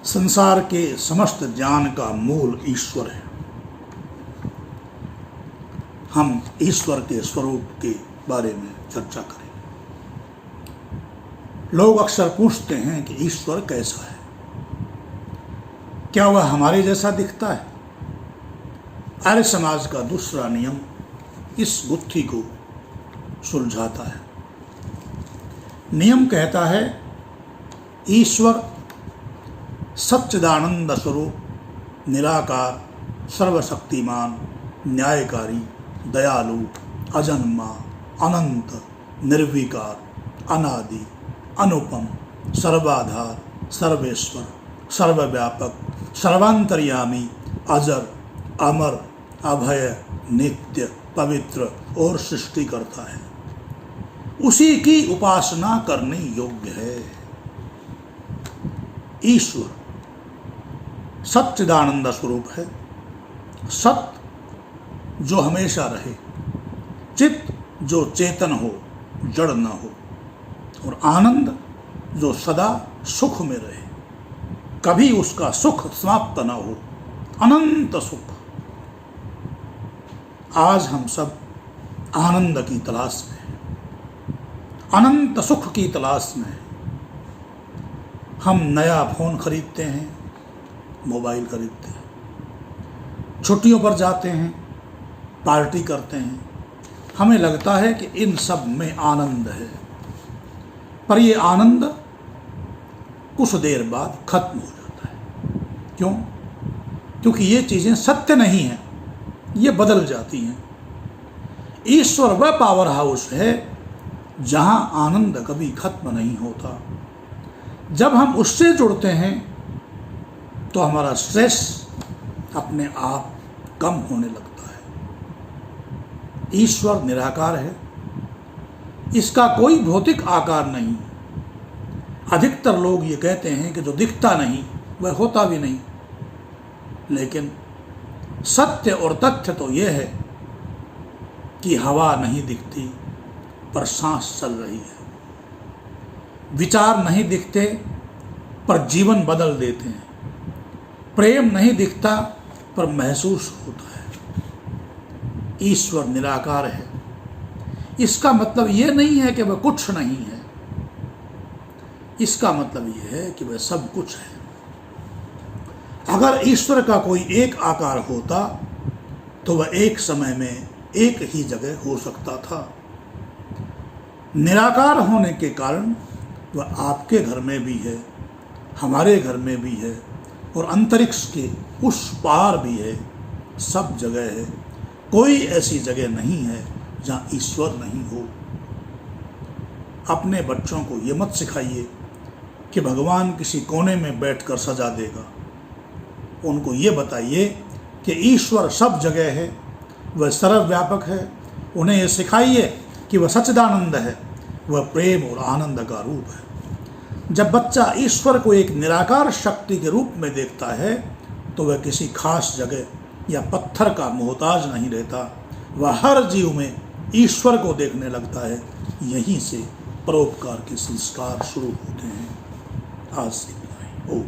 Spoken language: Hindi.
संसार के समस्त ज्ञान का मूल ईश्वर है। हम ईश्वर के स्वरूप के बारे में चर्चा करें। लोग अक्सर पूछते हैं कि ईश्वर कैसा है, क्या वह हमारे जैसा दिखता है? आर्य समाज का दूसरा नियम इस गुत्थी को सुलझाता है। नियम कहता है, ईश्वर सच्चिदानंद स्वरूप, निराकार, सर्वशक्तिमान, न्यायकारी, दयालु, अजन्मा, अनंत, निर्विकार, अनादि, अनुपम, सर्वाधार, सर्वेश्वर, सर्वव्यापक, सर्वांतर्यामी, अजर, अमर, अभय, नित्य, पवित्र और सृष्टि करता है। उसी की उपासना करने योग्य है। ईश्वर सच्चिदानंद स्वरूप है। सत्य जो हमेशा रहे, चित जो चेतन हो, जड़ न हो, और आनंद जो सदा सुख में रहे, कभी उसका सुख समाप्त न हो, अनंत सुख। आज हम सब आनंद की तलाश में हैं, अनंत सुख की तलाश में हैं। हम नया फोन खरीदते हैं, मोबाइल खरीदते हैं, छुट्टियों पर जाते हैं, पार्टी करते हैं। हमें लगता है कि इन सब में आनंद है, पर ये आनंद कुछ देर बाद खत्म हो जाता है। क्यों? क्योंकि ये चीज़ें सत्य नहीं हैं, ये बदल जाती हैं। ईश्वर वह पावर हाउस है जहां आनंद कभी खत्म नहीं होता। जब हम उससे जुड़ते हैं तो हमारा स्ट्रेस अपने आप कम होने लगता है। ईश्वर निराकार है, इसका कोई भौतिक आकार नहीं। अधिकतर लोग ये कहते हैं कि जो दिखता नहीं वह होता भी नहीं, लेकिन सत्य और तथ्य तो यह है कि हवा नहीं दिखती पर सांस चल रही है, विचार नहीं दिखते पर जीवन बदल देते हैं, प्रेम नहीं दिखता पर महसूस होता है। ईश्वर निराकार है, इसका मतलब यह नहीं है कि वह कुछ नहीं है, इसका मतलब यह है कि वह सब कुछ है। अगर ईश्वर का कोई एक आकार होता तो वह एक समय में एक ही जगह हो सकता था। निराकार होने के कारण वह आपके घर में भी है, हमारे घर में भी है, और अंतरिक्ष के उस पार भी है। सब जगह है, कोई ऐसी जगह नहीं है जहाँ ईश्वर नहीं हो। अपने बच्चों को ये मत सिखाइए कि भगवान किसी कोने में बैठकर सजा देगा। उनको ये बताइए कि ईश्वर सब जगह है, वह सर्वव्यापक है। उन्हें ये सिखाइए कि वह सच्चिदानंद है, वह प्रेम और आनंद का रूप है। जब बच्चा ईश्वर को एक निराकार शक्ति के रूप में देखता है तो वह किसी खास जगह या पत्थर का मोहताज नहीं रहता। वह हर जीव में ईश्वर को देखने लगता है। यहीं से परोपकार के संस्कार शुरू होते हैं। आज इतना ही। ओम।